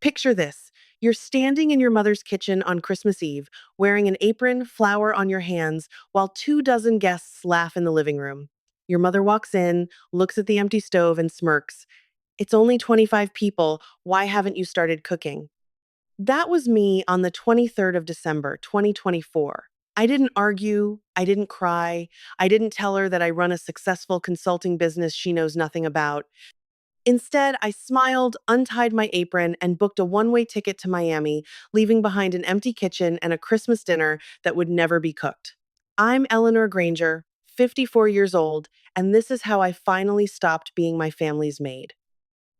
Picture this. You're standing in your mother's kitchen on Christmas Eve, wearing an apron, flour on your hands, while 2 dozen guests laugh in the living room. Your mother walks in, looks at the empty stove, and smirks. It's only 25 people. Why haven't you started cooking? That was me on the 23rd of December, 2024. I didn't argue. I didn't cry. I didn't tell her that I run a successful consulting business she knows nothing about. Instead, I smiled, untied my apron, and booked a one-way ticket to Miami, leaving behind an empty kitchen and a Christmas dinner that would never be cooked. I'm Eleanor Granger, 54 years old, and this is how I finally stopped being my family's maid.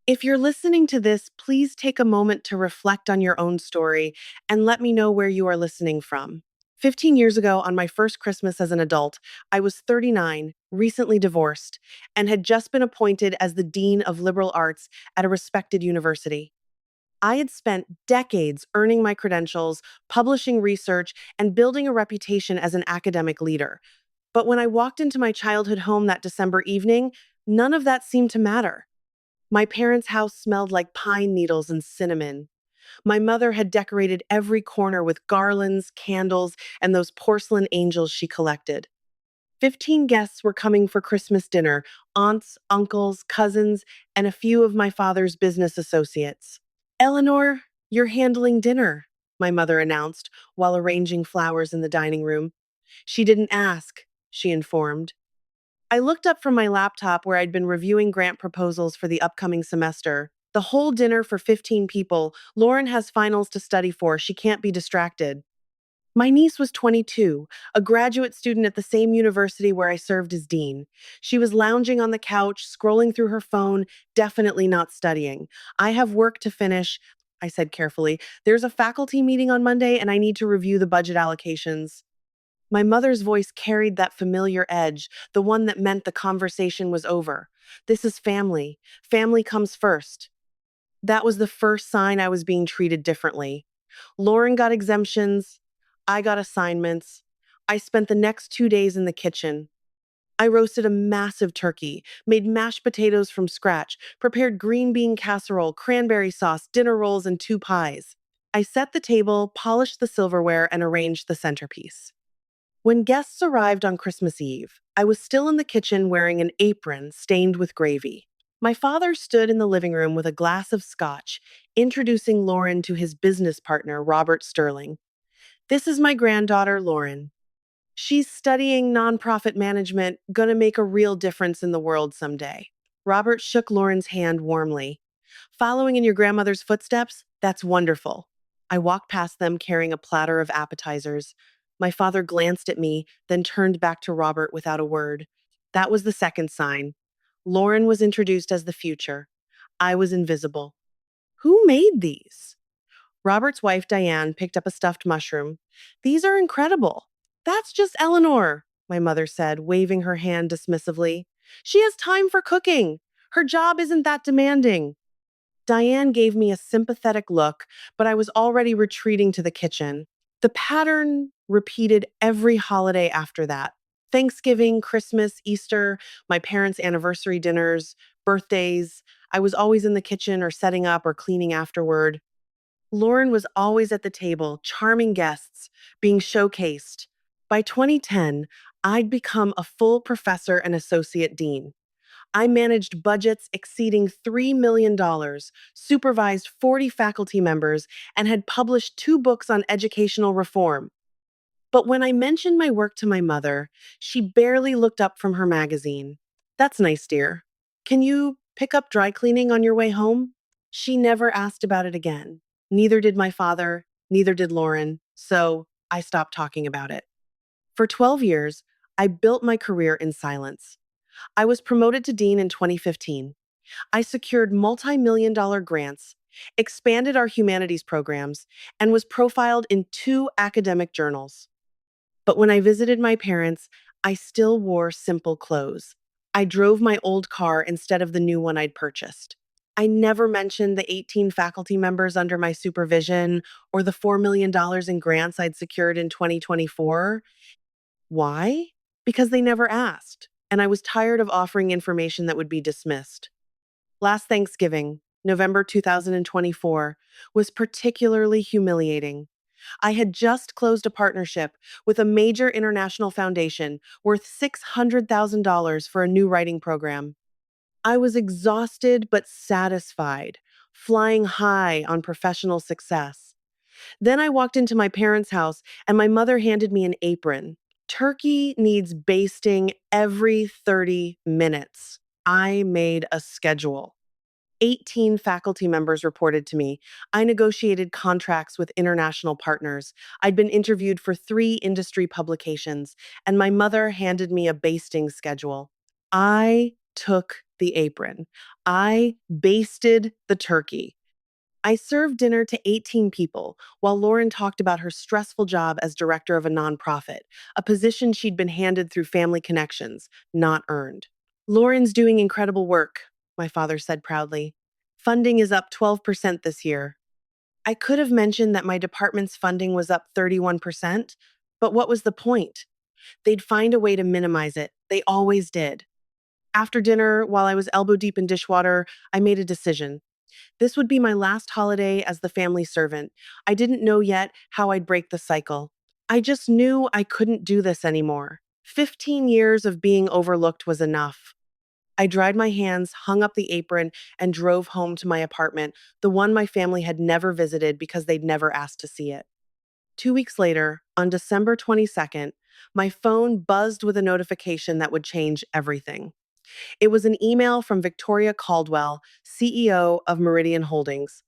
If you're listening to this, please take a moment to reflect on your own story and let me know where you are listening from. 15 years ago, on my first Christmas as an adult, I was 39, recently divorced, and had just been appointed as the Dean of Liberal Arts at a respected university. I had spent decades earning my credentials, publishing research, and building a reputation as an academic leader. But when I walked into my childhood home that December evening, none of that seemed to matter. My parents' house smelled like pine needles and cinnamon. My mother had decorated every corner with garlands, candles, and those porcelain angels she collected. 15 guests were coming for Christmas dinner: aunts, uncles, cousins, and a few of my father's business associates. Eleanor, you're handling dinner, my mother announced while arranging flowers in the dining room. She didn't ask, she informed. I looked up from my laptop where I'd been reviewing grant proposals for the upcoming semester. The whole dinner for 15 people. Lauren has finals to study for. She can't be distracted. My niece was 22, a graduate student at the same university where I served as dean. She was lounging on the couch, scrolling through her phone, definitely not studying. I have work to finish, I said carefully. There's a faculty meeting on Monday and I need to review the budget allocations. My mother's voice carried that familiar edge, the one that meant the conversation was over. This is family. Family comes first. That was the first sign I was being treated differently. Lauren got exemptions. I got assignments. I spent the next 2 days in the kitchen. I roasted a massive turkey, made mashed potatoes from scratch, prepared green bean casserole, cranberry sauce, dinner rolls, and 2 pies. I set the table, polished the silverware, and arranged the centerpiece. When guests arrived on Christmas Eve, I was still in the kitchen wearing an apron stained with gravy. My father stood in the living room with a glass of scotch, introducing Lauren to his business partner, Robert Sterling. This is my granddaughter, Lauren. She's studying nonprofit management, gonna make a real difference in the world someday. Robert shook Lauren's hand warmly. Following in your grandmother's footsteps? That's wonderful. I walked past them carrying a platter of appetizers. My father glanced at me, then turned back to Robert without a word. That was the second sign. Lauren was introduced as the future. I was invisible. Who made these? Robert's wife, Diane, picked up a stuffed mushroom. These are incredible. That's just Eleanor, my mother said, waving her hand dismissively. She has time for cooking. Her job isn't that demanding. Diane gave me a sympathetic look, but I was already retreating to the kitchen. The pattern repeated every holiday after that. Thanksgiving, Christmas, Easter, my parents' anniversary dinners, birthdays. I was always in the kitchen or setting up or cleaning afterward. Lauren was always at the table, charming guests, being showcased. By 2010, I'd become a full professor and associate dean. I managed budgets exceeding $3 million, supervised 40 faculty members, and had published 2 books on educational reform. But when I mentioned my work to my mother, she barely looked up from her magazine. That's nice, dear. Can you pick up dry cleaning on your way home? She never asked about it again. Neither did my father, neither did Lauren, so I stopped talking about it. For 12 years, I built my career in silence. I was promoted to dean in 2015. I secured multi-million-dollar grants, expanded our humanities programs, and was profiled in 2 academic journals. But when I visited my parents, I still wore simple clothes. I drove my old car instead of the new one I'd purchased. I never mentioned the 18 faculty members under my supervision or the $4 million in grants I'd secured in 2024. Why? Because they never asked, and I was tired of offering information that would be dismissed. Last Thanksgiving, November 2024, was particularly humiliating. I had just closed a partnership with a major international foundation worth $600,000 for a new writing program. I was exhausted but satisfied, flying high on professional success. Then I walked into my parents' house and my mother handed me an apron. Turkey needs basting every 30 minutes. I made a schedule. 18 faculty members reported to me. I negotiated contracts with international partners. I'd been interviewed for 3 industry publications, and my mother handed me a basting schedule. I took the apron. I basted the turkey. I served dinner to 18 people while Lauren talked about her stressful job as director of a nonprofit, a position she'd been handed through family connections, not earned. Lauren's doing incredible work, my father said proudly. Funding is up 12% this year. I could have mentioned that my department's funding was up 31%, but what was the point? They'd find a way to minimize it. They always did. After dinner, while I was elbow deep in dishwater, I made a decision. This would be my last holiday as the family servant. I didn't know yet how I'd break the cycle. I just knew I couldn't do this anymore. 15 years of being overlooked was enough. I dried my hands, hung up the apron, and drove home to my apartment, the one my family had never visited because they'd never asked to see it. 2 weeks later, on December 22nd, my phone buzzed with a notification that would change everything. It was an email from Victoria Caldwell, CEO of Meridian Holdings.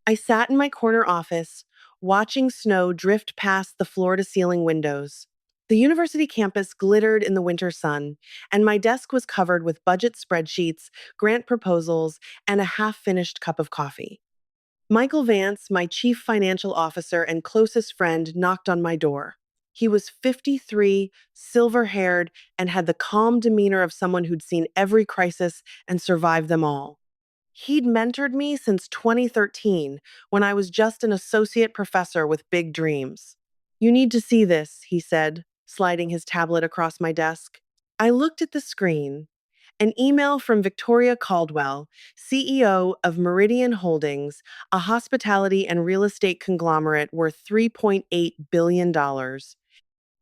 I sat in my corner office, watching snow drift past the floor to ceiling windows. The university campus glittered in the winter sun, and my desk was covered with budget spreadsheets, grant proposals, and a half finished cup of coffee. Michael Vance, my chief financial officer and closest friend, knocked on my door. He was 53, silver haired, and had the calm demeanor of someone who'd seen every crisis and survived them all. He'd mentored me since 2013, when I was just an associate professor with big dreams. You need to see this, he said, sliding his tablet across my desk. I looked at the screen. An email from Victoria Caldwell, CEO of Meridian Holdings, a hospitality and real estate conglomerate worth $3.8 billion.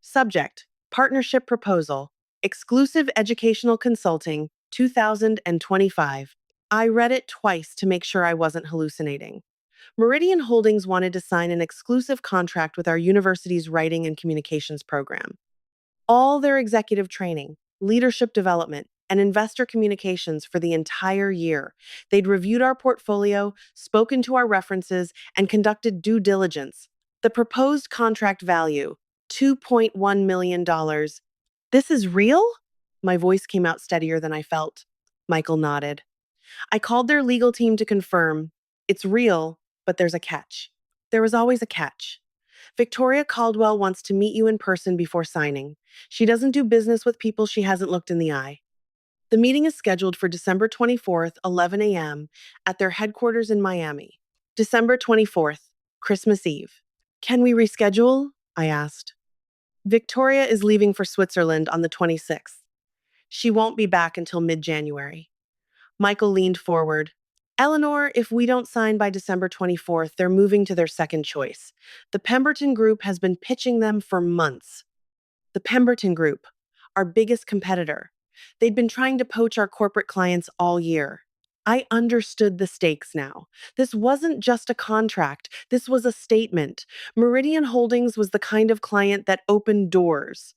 Subject: Partnership Proposal, Exclusive Educational Consulting, 2025. I read it twice to make sure I wasn't hallucinating. Meridian Holdings wanted to sign an exclusive contract with our university's writing and communications program. All their executive training, leadership development, and investor communications for the entire year. They'd reviewed our portfolio, spoken to our references, and conducted due diligence. The proposed contract value, $2.1 million. This is real? My voice came out steadier than I felt. Michael nodded. I called their legal team to confirm. It's real, but there's a catch. There was always a catch. Victoria Caldwell wants to meet you in person before signing. She doesn't do business with people she hasn't looked in the eye. The meeting is scheduled for December 24th, 11 a.m., at their headquarters in Miami. December 24th, Christmas Eve. Can we reschedule? I asked. Victoria is leaving for Switzerland on the 26th. She won't be back until mid-January. Michael leaned forward. Eleanor, if we don't sign by December 24th, they're moving to their second choice. The Pemberton Group has been pitching them for months. The Pemberton Group, our biggest competitor. They'd been trying to poach our corporate clients all year. I understood the stakes now. This wasn't just a contract, this was a statement. Meridian Holdings was the kind of client that opened doors.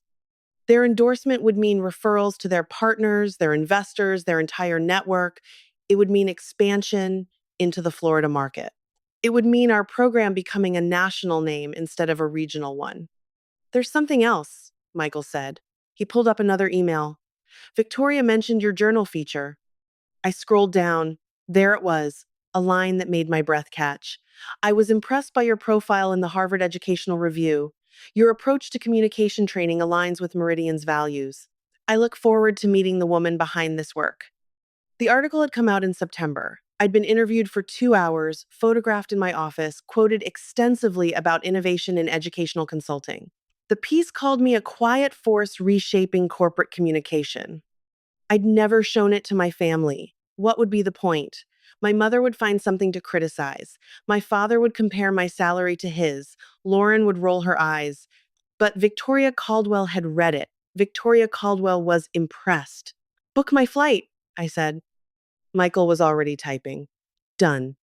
Their endorsement would mean referrals to their partners, their investors, their entire network. It would mean expansion into the Florida market. It would mean our program becoming a national name instead of a regional one. There's something else, Michael said. He pulled up another email. Victoria mentioned your journal feature. I scrolled down. There it was, a line that made my breath catch. I was impressed by your profile in the Harvard Educational Review. Your approach to communication training aligns with Meridian's values. I look forward to meeting the woman behind this work. The article had come out in September. I'd been interviewed for 2 hours, photographed in my office, quoted extensively about innovation in educational consulting. The piece called me a quiet force reshaping corporate communication. I'd never shown it to my family. What would be the point? My mother would find something to criticize. My father would compare my salary to his. Lauren would roll her eyes. But Victoria Caldwell had read it. Victoria Caldwell was impressed. Book my flight, I said. Michael was already typing. Done.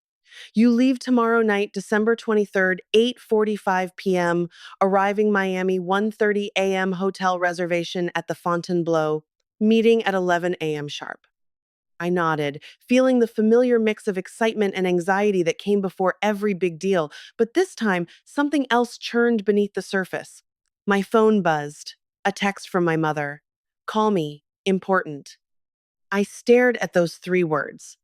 You leave tomorrow night, December 23rd, 8:45 p.m., arriving Miami 1:30 a.m. hotel reservation at the Fontainebleau, meeting at 11 a.m. sharp. I nodded, feeling the familiar mix of excitement and anxiety that came before every big deal, but this time something else churned beneath the surface. My phone buzzed. A text from my mother. Call me. Important. I stared at those three words.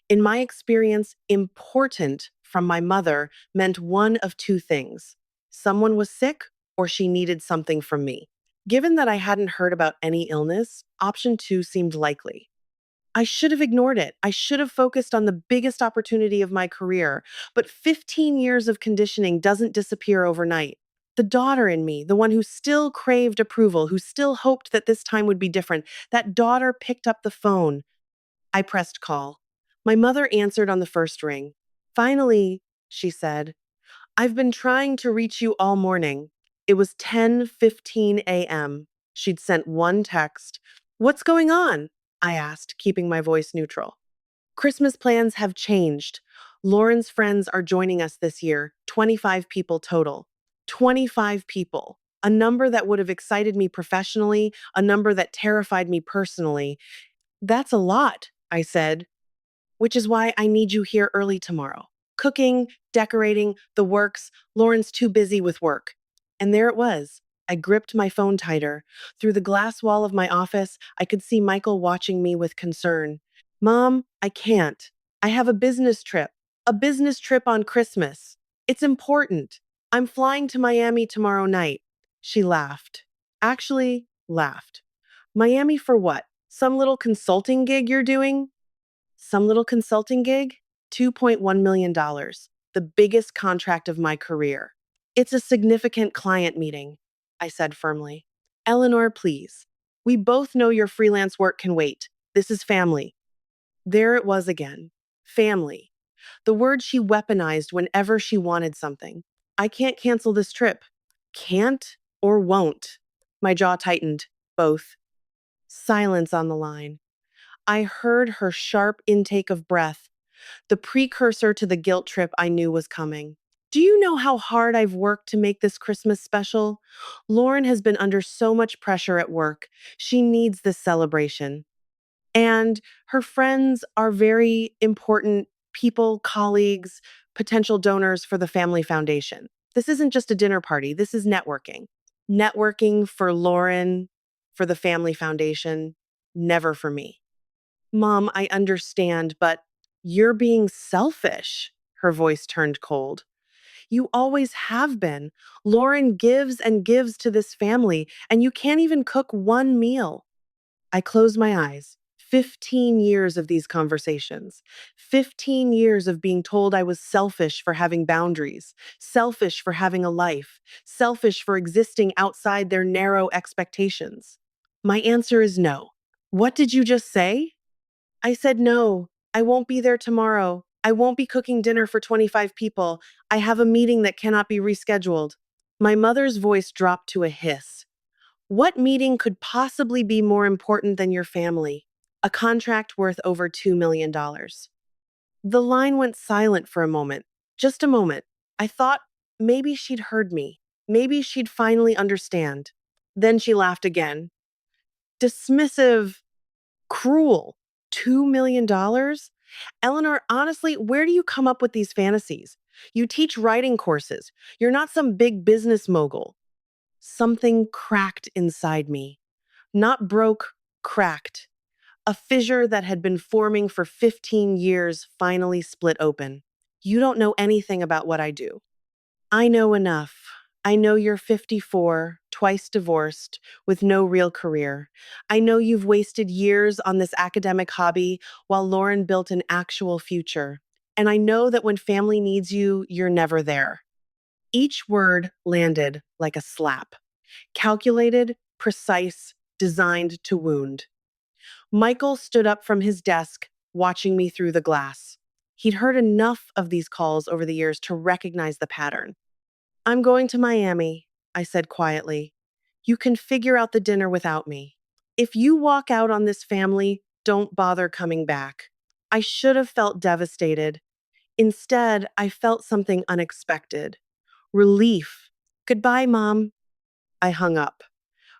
In my experience, important from my mother meant one of two things. Someone was sick or she needed something from me. Given that I hadn't heard about any illness, option two seemed likely. I should have ignored it. I should have focused on the biggest opportunity of my career. But 15 years of conditioning doesn't disappear overnight. The daughter in me, the one who still craved approval, who still hoped that this time would be different, that daughter picked up the phone. I pressed call. My mother answered on the first ring. Finally, she said, I've been trying to reach you all morning. It was 10:15 a.m. She'd sent one text. What's going on? I asked, keeping my voice neutral. Christmas plans have changed. Lauren's friends are joining us this year, 25 people total. 25 people. A number that would have excited me professionally, a number that terrified me personally. That's a lot, I said, which is why I need you here early tomorrow. Cooking, decorating, the works. Lauren's too busy with work. And there it was. I gripped my phone tighter. Through the glass wall of my office, I could see Michael watching me with concern. Mom, I can't. I have a business trip on Christmas. It's important. I'm flying to Miami tomorrow night. She laughed. Actually, laughed. Miami for what? Some little consulting gig you're doing? Some little consulting gig? $2.1 million, dollars, the biggest contract of my career. It's a significant client meeting, I said firmly. Eleanor, please. We both know your freelance work can wait. This is family. There it was again. Family. The word she weaponized whenever she wanted something. I can't cancel this trip. Can't or won't? My jaw tightened. Both. Silence on the line. I heard her sharp intake of breath, the precursor to the guilt trip I knew was coming. Do you know how hard I've worked to make this Christmas special? Lauren has been under so much pressure at work. She needs this celebration. And her friends are very important people, colleagues, potential donors for the family foundation. This isn't just a dinner party, this is networking. Networking for Lauren, for the family foundation, never for me. Mom, I understand, but you're being selfish. Her voice turned cold. You always have been. Lauren gives and gives to this family, and you can't even cook one meal. I closed my eyes. 15 years of these conversations. 15 years of being told I was selfish for having boundaries, selfish for having a life, selfish for existing outside their narrow expectations. My answer is no. What did you just say? I said, no, I won't be there tomorrow. I won't be cooking dinner for 25 people. I have a meeting that cannot be rescheduled. My mother's voice dropped to a hiss. What meeting could possibly be more important than your family? A contract worth over $2 million. dollars. The line went silent for a moment. Just a moment. I thought maybe she'd heard me. Maybe she'd finally understand. Then she laughed again. Dismissive, cruel. $2 million? dollars? Eleanor, honestly, where do you come up with these fantasies? You teach writing courses. You're not some big business mogul. Something cracked inside me. Not broke, cracked. A fissure that had been forming for 15 years finally split open. You don't know anything about what I do. I know enough. I know you're 54, twice divorced, with no real career. I know you've wasted years on this academic hobby while Lauren built an actual future. And I know that when family needs you, you're never there. Each word landed like a slap. Calculated, precise, designed to wound. Michael stood up from his desk, watching me through the glass. He'd heard enough of these calls over the years to recognize the pattern. "I'm going to Miami," I said quietly. "You can figure out the dinner without me. If you walk out on this family, don't bother coming back." I should have felt devastated. Instead, I felt something unexpected. Relief. "Goodbye, Mom." I hung up.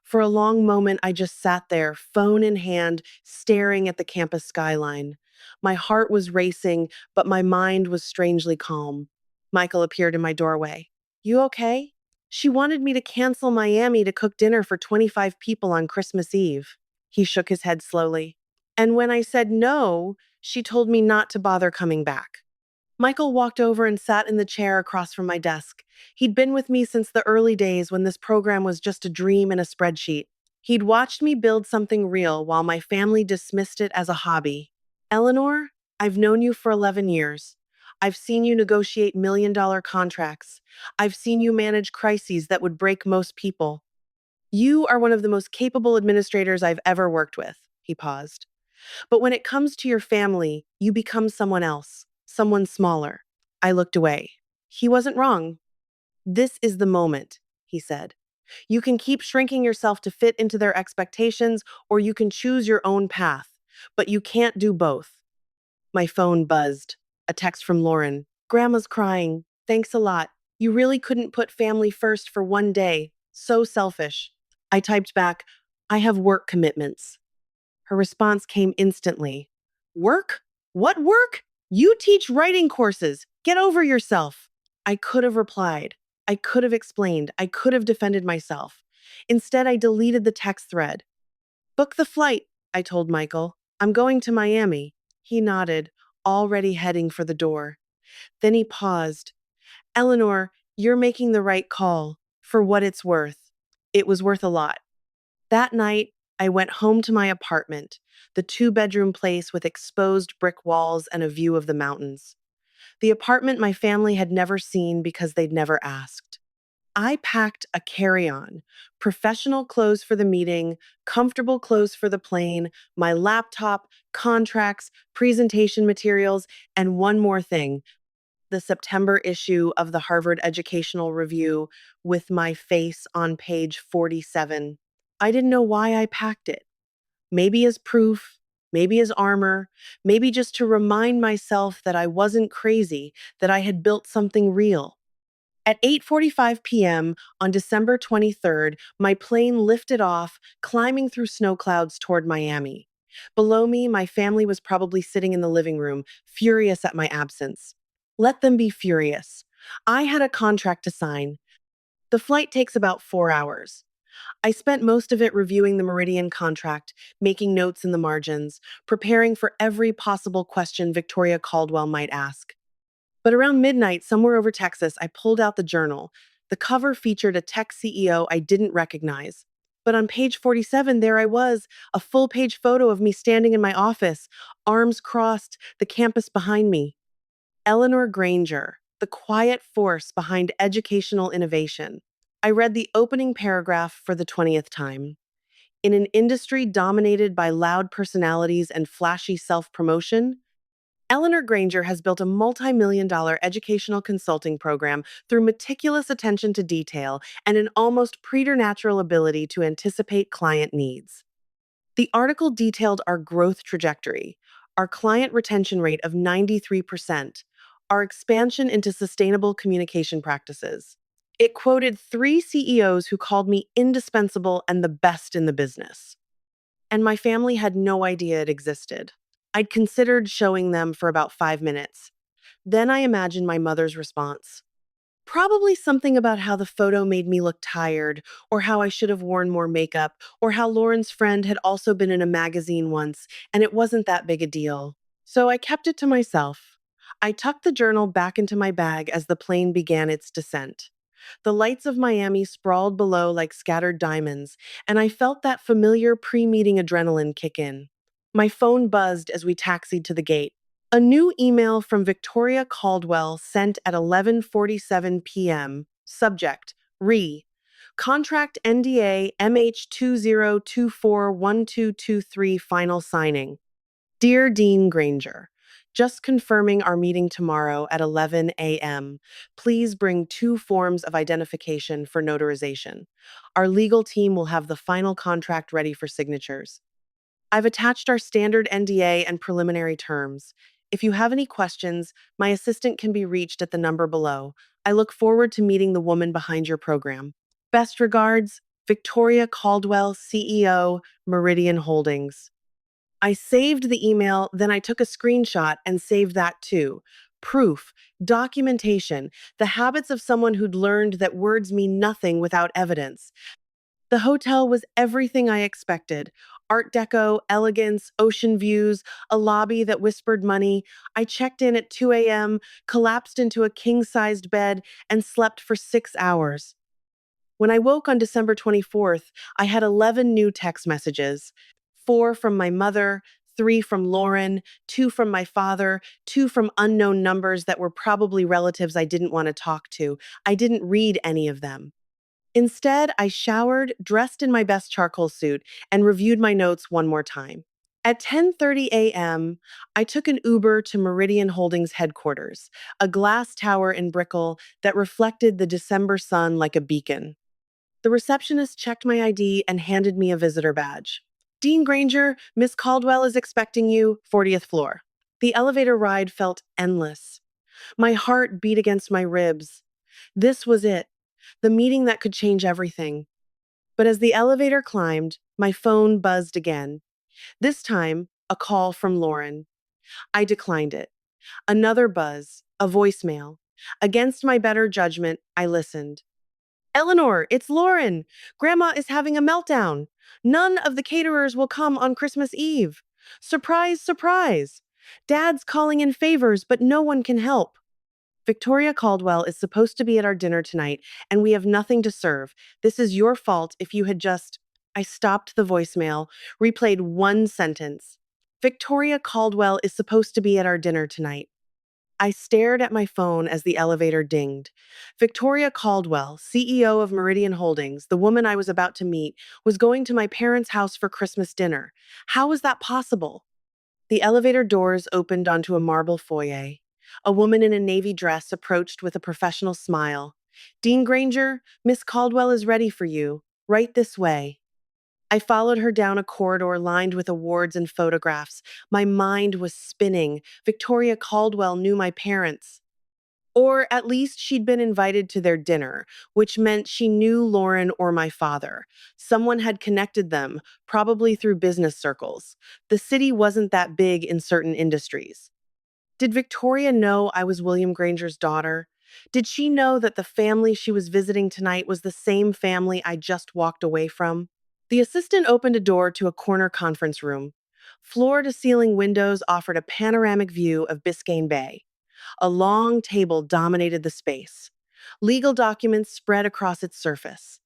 For a long moment, I just sat there, phone in hand, staring at the campus skyline. My heart was racing, but my mind was strangely calm. Michael appeared in my doorway. "You okay?" "She wanted me to cancel Miami to cook dinner for 25 people on Christmas Eve." He shook his head slowly. "And when I said no, she told me not to bother coming back." Michael walked over and sat in the chair across from my desk. He'd been with me since the early days when this program was just a dream in a spreadsheet. He'd watched me build something real while my family dismissed it as a hobby. "Eleanor, I've known you for 11 years. I've seen you negotiate million-dollar contracts. I've seen you manage crises that would break most people. You are one of the most capable administrators I've ever worked with." He paused. "But when it comes to your family, you become someone else, someone smaller." I looked away. He wasn't wrong. "This is the moment," he said. "You can keep shrinking yourself to fit into their expectations, or you can choose your own path. But you can't do both." My phone buzzed. A text from Lauren. "Grandma's crying. Thanks a lot. You really couldn't put family first for one day. So selfish." I typed back, "I have work commitments." Her response came instantly. "Work? What work? You teach writing courses. Get over yourself." I could have replied. I could have explained. I could have defended myself. Instead, I deleted the text thread. "Book the flight," I told Michael. "I'm going to Miami." He nodded, already heading for the door. Then he paused. "Eleanor, you're making the right call, for what it's worth." It was worth a lot. That night, I went home to my apartment, the two-bedroom place with exposed brick walls and a view of the mountains. The apartment my family had never seen because they'd never asked. I packed a carry-on, professional clothes for the meeting, comfortable clothes for the plane, my laptop, contracts, presentation materials, and one more thing, the September issue of the Harvard Educational Review with my face on page 47. I didn't know why I packed it. Maybe as proof, maybe as armor, maybe just to remind myself that I wasn't crazy, that I had built something real. At 8:45 p.m. on December 23rd, my plane lifted off, climbing through snow clouds toward Miami. Below me, my family was probably sitting in the living room, furious at my absence. Let them be furious. I had a contract to sign. The flight takes about 4 hours. I spent most of it reviewing the Meridian contract, making notes in the margins, preparing for every possible question Victoria Caldwell might ask. But around midnight, somewhere over Texas, I pulled out the journal. The cover featured a tech CEO I didn't recognize. But on page 47, there I was, a full page photo of me standing in my office, arms crossed, the campus behind me. Eleanor Granger, the quiet force behind educational innovation. I read the opening paragraph for the 20th time. In an industry dominated by loud personalities and flashy self promotion, Eleanor Granger has built a multi-million-dollar educational consulting program through meticulous attention to detail and an almost preternatural ability to anticipate client needs. The article detailed our growth trajectory, our client retention rate of 93%, our expansion into sustainable communication practices. It quoted 3 CEOs who called me indispensable and the best in the business. And my family had no idea it existed. I'd considered showing them for about 5 minutes. Then I imagined my mother's response. Probably something about how the photo made me look tired, or how I should have worn more makeup, or how Lauren's friend had also been in a magazine once, and it wasn't that big a deal. So I kept it to myself. I tucked the journal back into my bag as the plane began its descent. The lights of Miami sprawled below like scattered diamonds, and I felt that familiar pre-meeting adrenaline kick in. My phone buzzed as we taxied to the gate. A new email from Victoria Caldwell sent at 11:47 p.m. Subject: Contract NDA MH20241223 final signing. Dear Dean Granger, Just confirming our meeting tomorrow at 11 a.m. Please bring two forms of identification for notarization. Our legal team will have the final contract ready for signatures. I've attached our standard NDA and preliminary terms. If you have any questions, my assistant can be reached at the number below. I look forward to meeting the woman behind your program. Best regards, Victoria Caldwell, CEO, Meridian Holdings. I saved the email, then I took a screenshot and saved that too. Proof, documentation, the habits of someone who'd learned that words mean nothing without evidence. The hotel was everything I expected. Art deco, elegance, ocean views, a lobby that whispered money. I checked in at 2 a.m., collapsed into a king-sized bed, and slept for 6 hours. When I woke on December 24th, I had 11 new text messages. Four from my mother, three from Lauren, two from my father, two from unknown numbers that were probably relatives I didn't want to talk to. I didn't read any of them. Instead, I showered, dressed in my best charcoal suit, and reviewed my notes one more time. At 10:30 a.m., I took an Uber to Meridian Holdings headquarters, a glass tower in Brickell that reflected the December sun like a beacon. The receptionist checked my ID and handed me a visitor badge. Dean Granger, Miss Caldwell is expecting you, 40th floor. The elevator ride felt endless. My heart beat against my ribs. This was it, the meeting that could change everything. But as the elevator climbed, my phone buzzed again. This time, a call from Lauren. I declined it. Another buzz, a voicemail. Against my better judgment, I listened. Eleanor, it's Lauren. Grandma is having a meltdown. None of the caterers will come on Christmas Eve. Surprise, surprise. Dad's calling in favors, but no one can help. Victoria Caldwell is supposed to be at our dinner tonight, and we have nothing to serve. This is your fault if you had just. I stopped the voicemail, replayed one sentence. Victoria Caldwell is supposed to be at our dinner tonight. I stared at my phone as the elevator dinged. Victoria Caldwell, CEO of Meridian Holdings, the woman I was about to meet, was going to my parents' house for Christmas dinner. How was that possible? The elevator doors opened onto a marble foyer. A woman in a navy dress approached with a professional smile. Dean Granger, Miss Caldwell is ready for you. Right this way. I followed her down a corridor lined with awards and photographs. My mind was spinning. Victoria Caldwell knew my parents. Or at least she'd been invited to their dinner, which meant she knew Lauren or my father. Someone had connected them, probably through business circles. The city wasn't that big in certain industries. Did Victoria know I was William Granger's daughter? Did she know that the family she was visiting tonight was the same family I just walked away from? The assistant opened a door to a corner conference room. Floor-to-ceiling windows offered a panoramic view of Biscayne Bay. A long table dominated the space. Legal documents spread across its surface.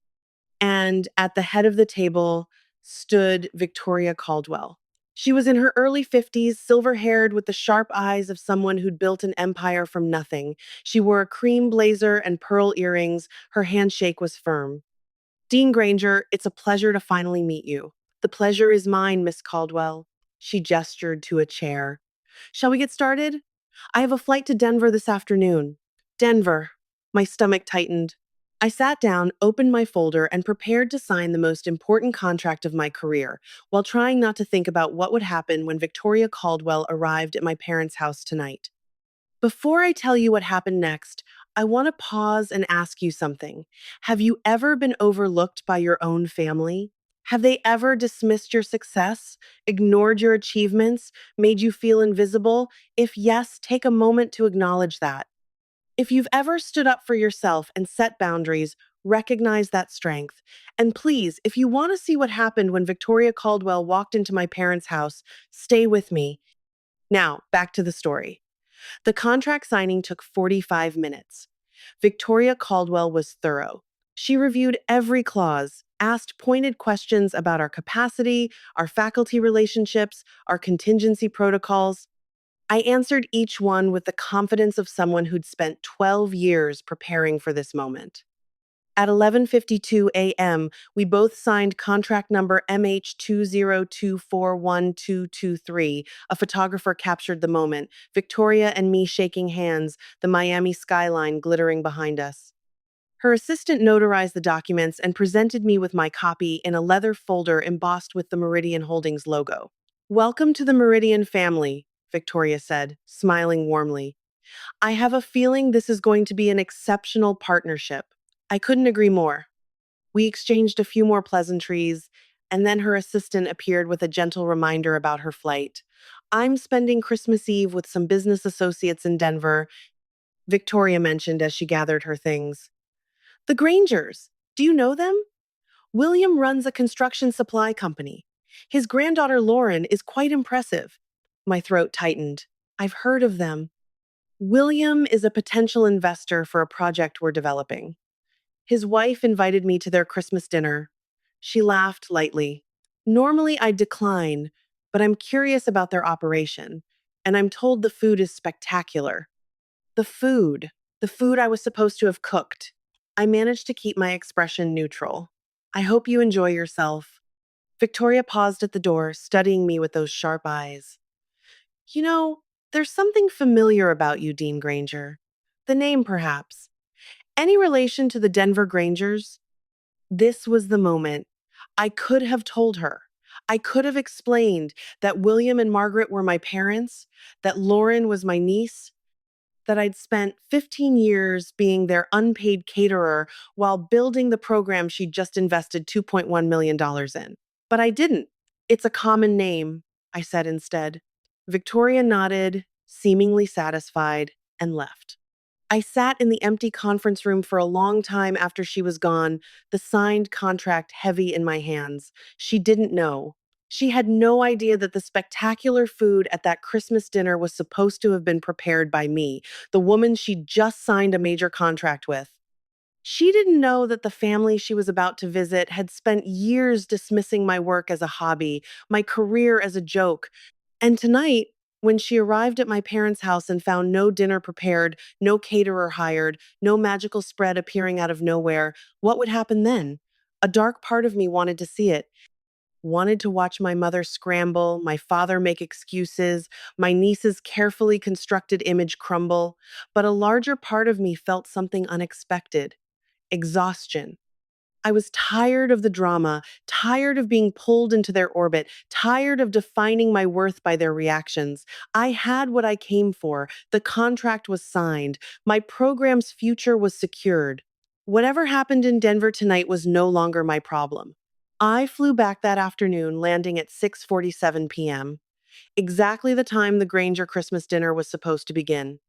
And at the head of the table stood Victoria Caldwell. She was in her early 50s, silver-haired with the sharp eyes of someone who'd built an empire from nothing. She wore a cream blazer and pearl earrings. Her handshake was firm. Dean Granger, it's a pleasure to finally meet you. The pleasure is mine, Miss Caldwell. She gestured to a chair. Shall we get started? I have a flight to Denver this afternoon. Denver. My stomach tightened. I sat down, opened my folder, and prepared to sign the most important contract of my career, while trying not to think about what would happen when Victoria Caldwell arrived at my parents' house tonight. Before I tell you what happened next, I want to pause and ask you something. Have you ever been overlooked by your own family? Have they ever dismissed your success, ignored your achievements, made you feel invisible? If yes, take a moment to acknowledge that. If you've ever stood up for yourself and set boundaries, recognize that strength. And please, if you want to see what happened when Victoria Caldwell walked into my parents' house, stay with me. Now, back to the story. The contract signing took 45 minutes. Victoria Caldwell was thorough. She reviewed every clause, asked pointed questions about our capacity, our faculty relationships, our contingency protocols. I answered each one with the confidence of someone who'd spent 12 years preparing for this moment. At 11:52 a.m., we both signed contract number MH20241223. A photographer captured the moment, Victoria and me shaking hands, the Miami skyline glittering behind us. Her assistant notarized the documents and presented me with my copy in a leather folder embossed with the Meridian Holdings logo. "Welcome to the Meridian family," Victoria said, smiling warmly. "I have a feeling this is going to be an exceptional partnership." I couldn't agree more. We exchanged a few more pleasantries, and then her assistant appeared with a gentle reminder about her flight. "I'm spending Christmas Eve with some business associates in Denver," Victoria mentioned as she gathered her things. "The Grangers. Do you know them? William runs a construction supply company. His granddaughter Lauren is quite impressive." My throat tightened. "I've heard of them. William is a potential investor for a project we're developing. His wife invited me to their Christmas dinner." She laughed lightly. "Normally I'd decline, but I'm curious about their operation, and I'm told the food is spectacular." The food. The food I was supposed to have cooked. I managed to keep my expression neutral. "I hope you enjoy yourself." Victoria paused at the door, studying me with those sharp eyes. "You know, there's something familiar about you, Dean Granger. The name, perhaps. Any relation to the Denver Grangers?" This was the moment. I could have told her. I could have explained that William and Margaret were my parents, that Lauren was my niece, that I'd spent 15 years being their unpaid caterer while building the program she'd just invested $2.1 million in. But I didn't. "It's a common name," I said instead. Victoria nodded, seemingly satisfied, and left. I sat in the empty conference room for a long time after she was gone, the signed contract heavy in my hands. She didn't know. She had no idea that the spectacular food at that Christmas dinner was supposed to have been prepared by me, the woman she'd just signed a major contract with. She didn't know that the family she was about to visit had spent years dismissing my work as a hobby, my career as a joke. And tonight, when she arrived at my parents' house and found no dinner prepared, no caterer hired, no magical spread appearing out of nowhere, what would happen then? A dark part of me wanted to see it, wanted to watch my mother scramble, my father make excuses, my niece's carefully constructed image crumble. But a larger part of me felt something unexpected: exhaustion. I was tired of the drama, tired of being pulled into their orbit, tired of defining my worth by their reactions. I had what I came for. The contract was signed. My program's future was secured. Whatever happened in Denver tonight was no longer my problem. I flew back that afternoon, landing at 6:47 p.m., exactly the time the Granger Christmas dinner was supposed to begin.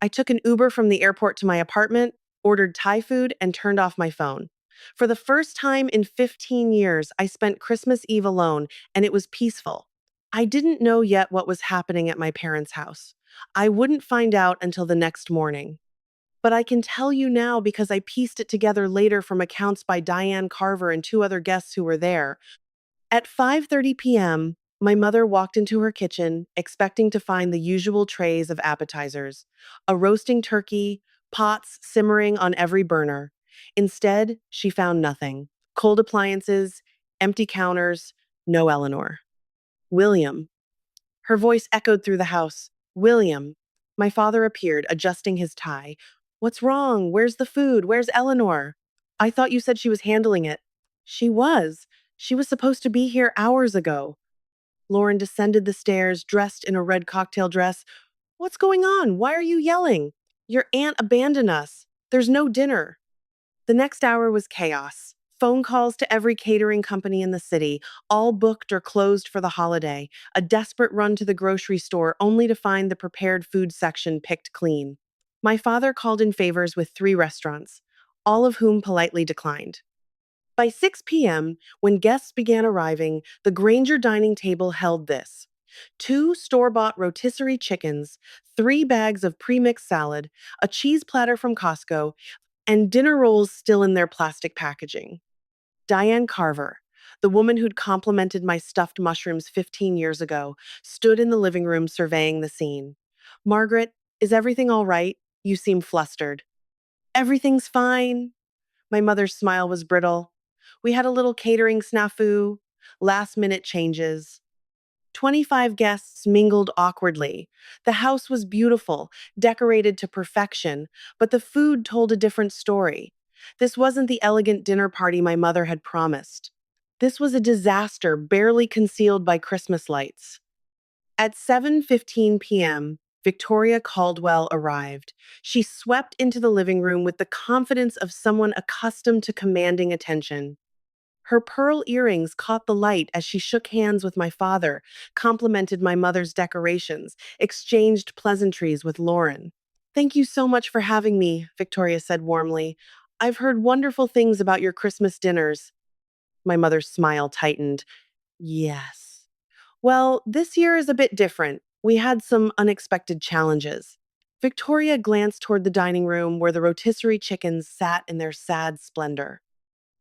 I took an Uber from the airport to my apartment, ordered Thai food, and turned off my phone. For the first time in 15 years, I spent Christmas Eve alone, and it was peaceful. I didn't know yet what was happening at my parents' house. I wouldn't find out until the next morning. But I can tell you now because I pieced it together later from accounts by Diane Carver and two other guests who were there. At 5:30 p.m., my mother walked into her kitchen, expecting to find the usual trays of appetizers: a roasting turkey, pots simmering on every burner. Instead, she found nothing: cold appliances, empty counters, no Eleanor. "William." Her voice echoed through the house. "William." My father appeared, adjusting his tie. "What's wrong? Where's the food? Where's Eleanor?" "I thought you said she was handling it." "She was. She was supposed to be here hours ago." Lauren descended the stairs, dressed in a red cocktail dress. "What's going on? Why are you yelling? Your aunt abandoned us. There's no dinner." The next hour was chaos. Phone calls to every catering company in the city, all booked or closed for the holiday, a desperate run to the grocery store only to find the prepared food section picked clean. My father called in favors with 3 restaurants, all of whom politely declined. By 6 p.m., when guests began arriving, the Granger dining table held this: 2 store-bought rotisserie chickens, 3 bags of pre-mixed salad, a cheese platter from Costco, and dinner rolls still in their plastic packaging. Diane Carver, the woman who'd complimented my stuffed mushrooms 15 years ago, stood in the living room surveying the scene. "Margaret, is everything all right? You seem flustered." "Everything's fine." My mother's smile was brittle. We had a little catering snafu, last minute changes. 25 guests mingled awkwardly. The house was beautiful, decorated to perfection, but the food told a different story. This wasn't the elegant dinner party my mother had promised. This was a disaster barely concealed by Christmas lights. At 7:15 p.m., Victoria Caldwell arrived. She swept into the living room with the confidence of someone accustomed to commanding attention. Her pearl earrings caught the light as she shook hands with my father, complimented my mother's decorations, exchanged pleasantries with Lauren. "Thank you so much for having me," Victoria said warmly. "I've heard wonderful things about your Christmas dinners." My mother's smile tightened. "Yes. Well, this year is a bit different. We had some unexpected challenges." Victoria glanced toward the dining room where the rotisserie chickens sat in their sad splendor.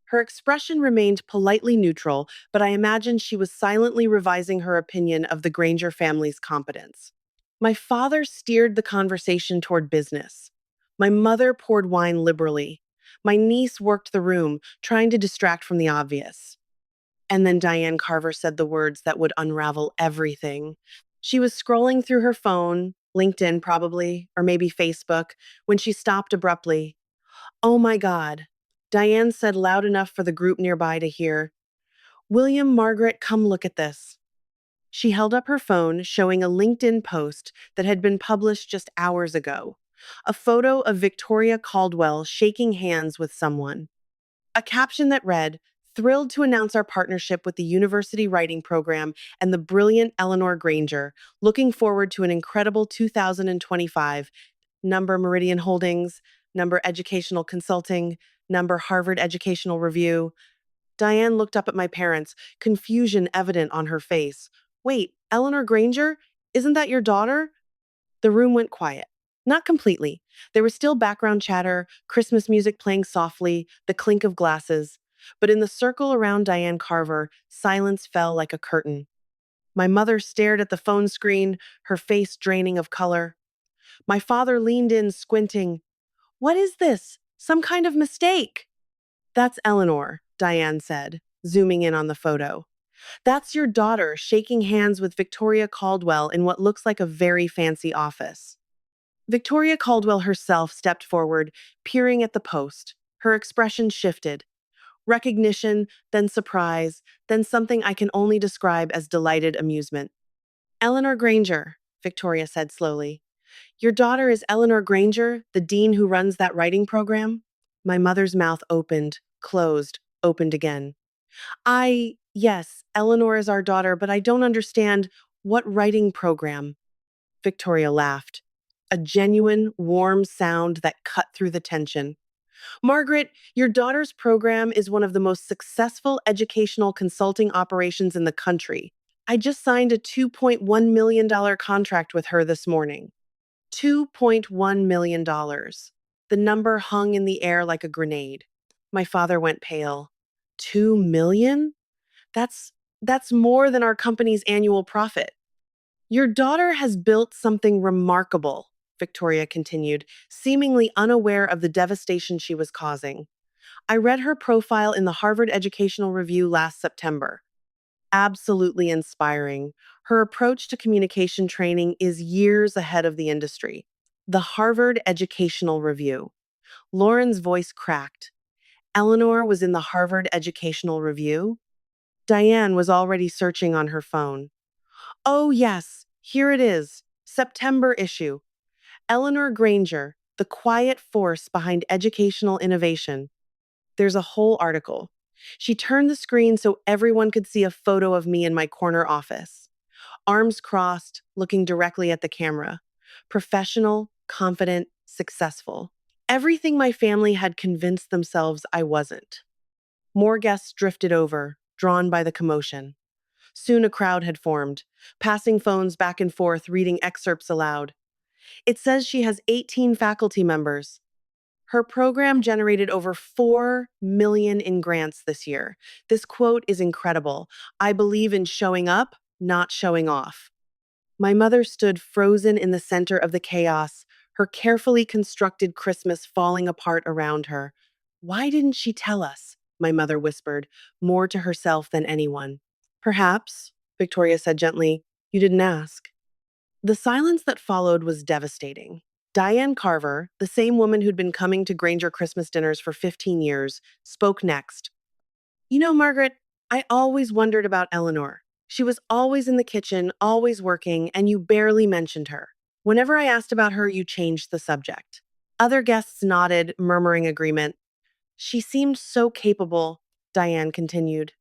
Her expression remained politely neutral, but I imagined she was silently revising her opinion of the Granger family's competence. My father steered the conversation toward business. My mother poured wine liberally. My niece worked the room, trying to distract from the obvious. And then Diane Carver said the words that would unravel everything. She was scrolling through her phone, LinkedIn probably, or maybe Facebook, when she stopped abruptly. "Oh my God." Diane said loud enough for the group nearby to hear. "William, Margaret, come look at this." She held up her phone, showing a LinkedIn post that had been published just hours ago. A photo of Victoria Caldwell shaking hands with someone. A caption that read, "Thrilled to announce our partnership with the University Writing Program and the brilliant Eleanor Granger. Looking forward to an incredible 2025. Number Meridian Holdings, number Educational Consulting, number Harvard Educational Review." Diane looked up at my parents, confusion evident on her face. "Wait, Eleanor Granger? Isn't that your daughter?" The room went quiet. Not completely. There was still background chatter, Christmas music playing softly, the clink of glasses. But in the circle around Diane Carver, silence fell like a curtain. My mother stared at the phone screen, her face draining of color. My father leaned in, squinting. "What is this? Some kind of mistake?" "That's Eleanor," Diane said, zooming in on the photo. "That's your daughter shaking hands with Victoria Caldwell in what looks like a very fancy office." Victoria Caldwell herself stepped forward, peering at the post. Her expression shifted. Recognition, then surprise, then something I can only describe as delighted amusement. "Eleanor Granger," Victoria said slowly. "Your daughter is Eleanor Granger, the dean who runs that writing program?" My mother's mouth opened, closed, opened again. Yes, Eleanor is our daughter, but I don't understand what writing program." Victoria laughed. A genuine, warm sound that cut through the tension. "Margaret, your daughter's program is one of the most successful educational consulting operations in the country. I just signed a $2.1 million contract with her this morning." $2.1 million. The number hung in the air like a grenade. My father went pale. 2 million? That's that's more than our company's annual profit. "Your daughter has built something remarkable," Victoria continued, seemingly unaware of the devastation she was causing. "I read her profile in the Harvard Educational Review last September. Absolutely inspiring. Her approach to communication training is years ahead of the industry." The Harvard Educational Review. Lauren's voice cracked. Eleanor was in the Harvard Educational Review? Diane was already searching on her phone. "Oh, yes, here it is. September issue. Eleanor Granger, the quiet force behind educational innovation." There's a whole article. She turned the screen so everyone could see a photo of me in my corner office. Arms crossed, looking directly at the camera. Professional, confident, successful. Everything my family had convinced themselves I wasn't. More guests drifted over, drawn by the commotion. Soon a crowd had formed, passing phones back and forth, reading excerpts aloud. "It says she has 18 faculty members. Her program generated over 4 million in grants this year. This quote is incredible. I believe in showing up, not showing off." My mother stood frozen in the center of the chaos, her carefully constructed Christmas falling apart around her. Why didn't she tell us? My mother whispered, more to herself than anyone. Perhaps, Victoria said gently, you didn't ask. The silence that followed was devastating. Diane Carver, the same woman who'd been coming to Granger Christmas dinners for 15 years, spoke next. You know, Margaret, I always wondered about Eleanor. She was always in the kitchen, always working, and you barely mentioned her. Whenever I asked about her, you changed the subject. Other guests nodded, murmuring agreement. She seemed so capable, Diane continued.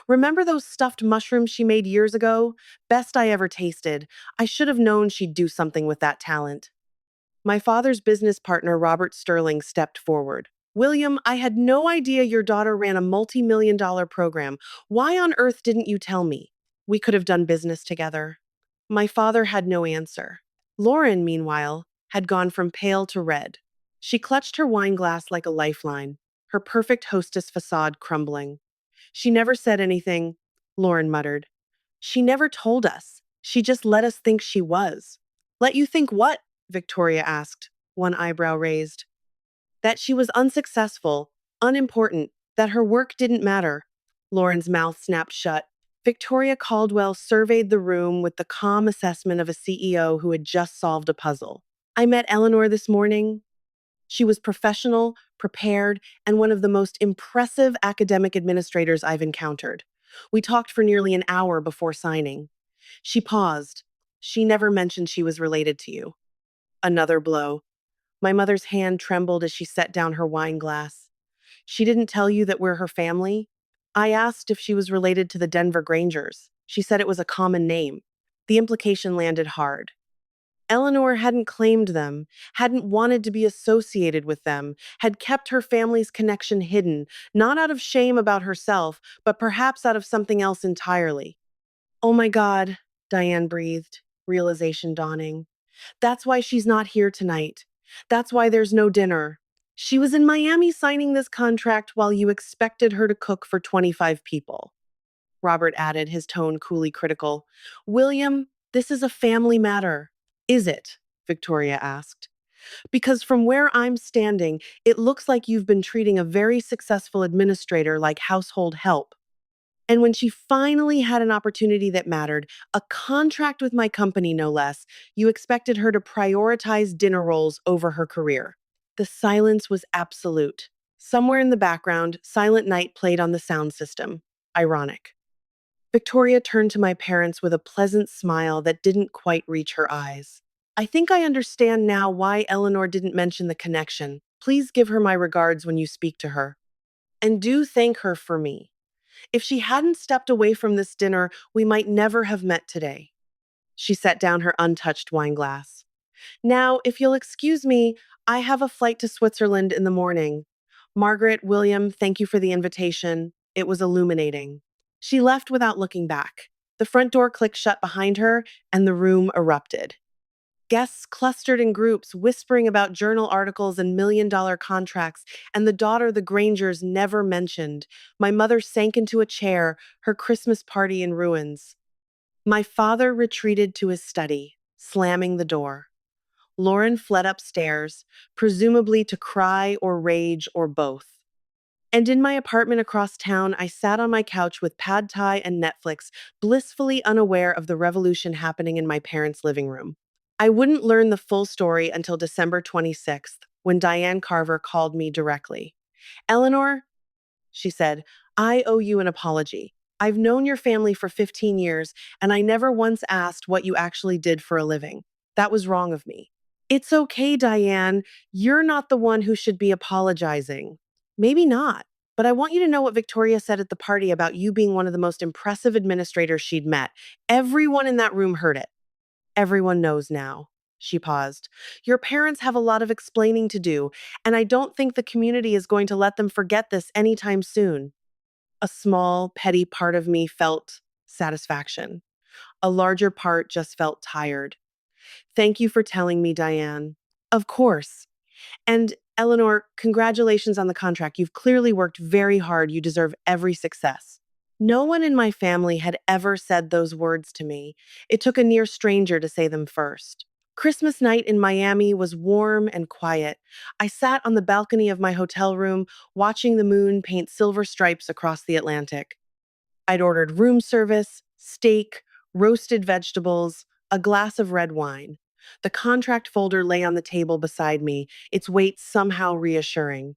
Remember those stuffed mushrooms she made years ago? Best I ever tasted. I should have known she'd do something with that talent. My father's business partner, Robert Sterling, stepped forward. William, I had no idea your daughter ran a multi-million-dollar program. Why on earth didn't you tell me? We could have done business together. My father had no answer. Lauren, meanwhile, had gone from pale to red. She clutched her wine glass like a lifeline, her perfect hostess facade crumbling. She never said anything, Lauren muttered. She never told us. She just let us think she was. Let you think what? Victoria asked, one eyebrow raised. That she was unsuccessful, unimportant, that her work didn't matter. Lauren's mouth snapped shut. Victoria Caldwell surveyed the room with the calm assessment of a CEO who had just solved a puzzle. I met Eleanor this morning. She was professional, prepared, and one of the most impressive academic administrators I've encountered. We talked for nearly an hour before signing. She paused. She never mentioned she was related to you. Another blow. My mother's hand trembled as she set down her wine glass. She didn't tell you that we're her family? I asked if she was related to the Denver Grangers. She said it was a common name. The implication landed hard. Eleanor hadn't claimed them, hadn't wanted to be associated with them, had kept her family's connection hidden, not out of shame about herself, but perhaps out of something else entirely. Oh my God, Diane breathed, realization dawning. That's why she's not here tonight. That's why there's no dinner. She was in Miami signing this contract while you expected her to cook for 25 people. Robert added, his tone coolly critical. William, this is a family matter. Is it? Victoria asked. Because from where I'm standing, it looks like you've been treating a very successful administrator like household help. And when she finally had an opportunity that mattered, a contract with my company no less, you expected her to prioritize dinner rolls over her career. The silence was absolute. Somewhere in the background, Silent Night played on the sound system. Ironic. Victoria turned to my parents with a pleasant smile that didn't quite reach her eyes. I think I understand now why Eleanor didn't mention the connection. Please give her my regards when you speak to her. And do thank her for me. If she hadn't stepped away from this dinner, we might never have met today. She set down her untouched wine glass. Now, if you'll excuse me, I have a flight to Switzerland in the morning. Margaret, William, thank you for the invitation. It was illuminating. She left without looking back. The front door clicked shut behind her, and the room erupted. Guests clustered in groups, whispering about journal articles and million-dollar contracts, and the daughter the Grangers never mentioned. My mother sank into a chair, her Christmas party in ruins. My father retreated to his study, slamming the door. Lauren fled upstairs, presumably to cry or rage or both. And in my apartment across town, I sat on my couch with pad thai and Netflix, blissfully unaware of the revolution happening in my parents' living room. I wouldn't learn the full story until December 26th, when Diane Carver called me directly. Eleanor, she said, I owe you an apology. I've known your family for 15 years, and I never once asked what you actually did for a living. That was wrong of me. It's okay, Diane. You're not the one who should be apologizing. Maybe not, but I want you to know what Victoria said at the party about you being one of the most impressive administrators she'd met. Everyone in that room heard it. Everyone knows now. She paused. Your parents have a lot of explaining to do, and I don't think the community is going to let them forget this anytime soon. A small, petty part of me felt satisfaction. A larger part just felt tired. Thank you for telling me, Diane. Of course. And Eleanor, congratulations on the contract. You've clearly worked very hard. You deserve every success. No one in my family had ever said those words to me. It took a near stranger to say them first. Christmas night in Miami was warm and quiet. I sat on the balcony of my hotel room, watching the moon paint silver stripes across the Atlantic. I'd ordered room service, steak, roasted vegetables, a glass of red wine. The contract folder lay on the table beside me, its weight somehow reassuring.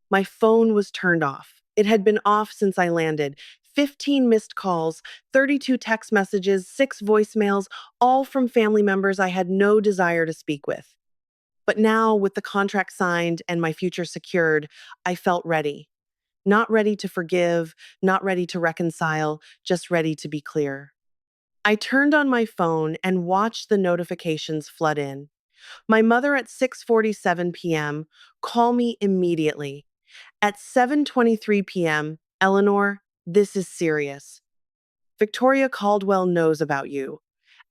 My phone was turned off. It had been off since I landed. 15 missed calls, 32 text messages, 6 voicemails, all from family members I had no desire to speak with. But now, with the contract signed and my future secured, I felt ready. Not ready to forgive, not ready to reconcile, just ready to be clear. I turned on my phone and watched the notifications flood in. My mother at 6:47 p.m. Call me immediately. At 7:23 p.m., Eleanor, this is serious. Victoria Caldwell knows about you.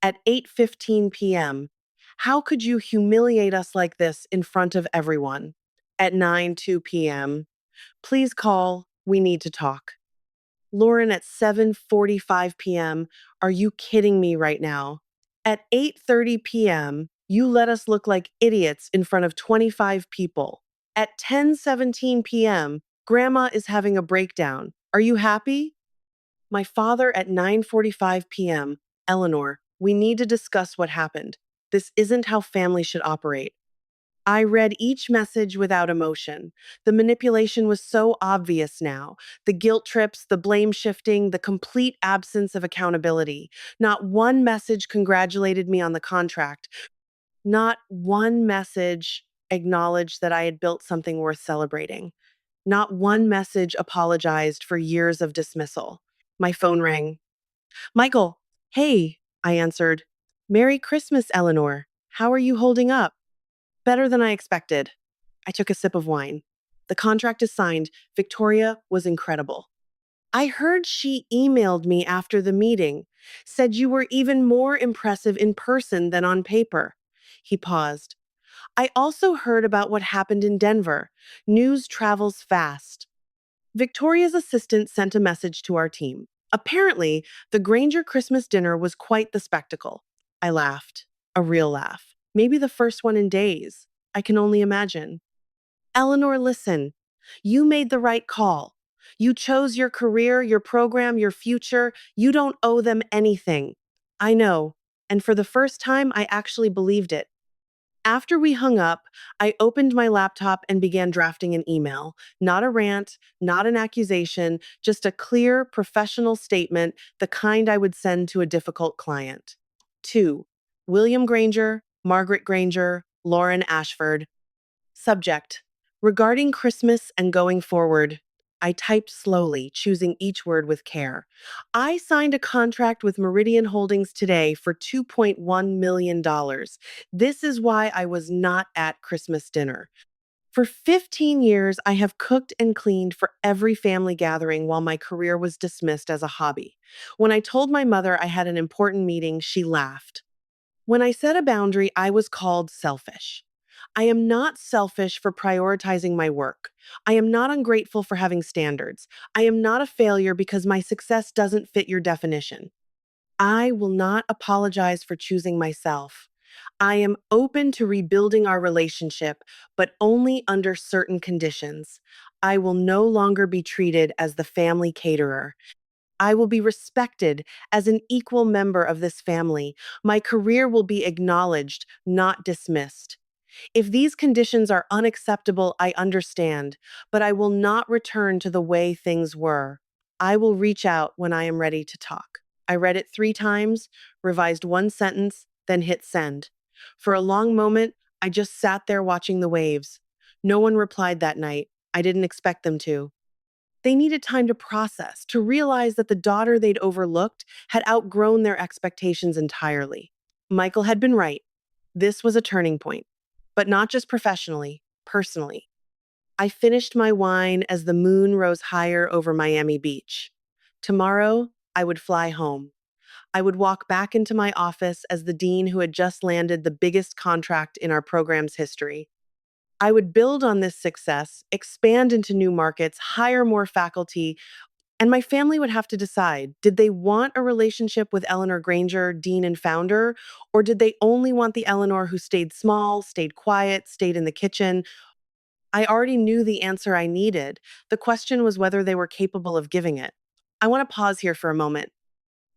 At 8:15 p.m., how could you humiliate us like this in front of everyone? At 9:02 p.m., please call, we need to talk. Lauren at 7:45 p.m., are you kidding me right now? At 8:30 p.m., you let us look like idiots in front of 25 people. At 10:17 p.m., Grandma is having a breakdown. Are you happy? My father at 9:45 p.m., Eleanor, we need to discuss what happened. This isn't how family should operate. I read each message without emotion. The manipulation was so obvious now. The guilt trips, the blame shifting, the complete absence of accountability. Not one message congratulated me on the contract. Not one message acknowledged that I had built something worth celebrating. Not one message apologized for years of dismissal. My phone rang. Michael, hey, I answered. Merry Christmas, Eleanor. How are you holding up? Better than I expected. I took a sip of wine. The contract is signed. Victoria was incredible. I heard she emailed me after the meeting, said you were even more impressive in person than on paper. He paused. I also heard about what happened in Denver. News travels fast. Victoria's assistant sent a message to our team. Apparently, the Granger Christmas dinner was quite the spectacle. I laughed. A real laugh. Maybe the first one in days. I can only imagine. Eleanor, listen. You made the right call. You chose your career, your program, your future. You don't owe them anything. I know. And for the first time, I actually believed it. After we hung up, I opened my laptop and began drafting an email. Not a rant, not an accusation, just a clear, professional statement, the kind I would send to a difficult client. 2. William Granger, Margaret Granger, Lauren Ashford. Subject: regarding Christmas and going forward. I typed slowly, choosing each word with care. I signed a contract with Meridian Holdings today for $2.1 million. This is why I was not at Christmas dinner. For 15 years, I have cooked and cleaned for every family gathering while my career was dismissed as a hobby. When I told my mother I had an important meeting, she laughed. When I set a boundary, I was called selfish. I am not selfish for prioritizing my work. I am not ungrateful for having standards. I am not a failure because my success doesn't fit your definition. I will not apologize for choosing myself. I am open to rebuilding our relationship, but only under certain conditions. I will no longer be treated as the family caterer. I will be respected as an equal member of this family. My career will be acknowledged, not dismissed. If these conditions are unacceptable, I understand, but I will not return to the way things were. I will reach out when I am ready to talk. I read it 3 times, revised one sentence, then hit send. For a long moment, I just sat there watching the waves. No one replied that night. I didn't expect them to. They needed time to process, to realize that the daughter they'd overlooked had outgrown their expectations entirely. Michael had been right. This was a turning point, but not just professionally, personally. I finished my wine as the moon rose higher over Miami Beach. Tomorrow, I would fly home. I would walk back into my office as the dean who had just landed the biggest contract in our program's history. I would build on this success, expand into new markets, hire more faculty, And my family would have to decide, did they want a relationship with Eleanor Granger, dean and founder, or did they only want the Eleanor who stayed small, stayed quiet, stayed in the kitchen? I already knew the answer I needed. The question was whether they were capable of giving it. I want to pause here for a moment.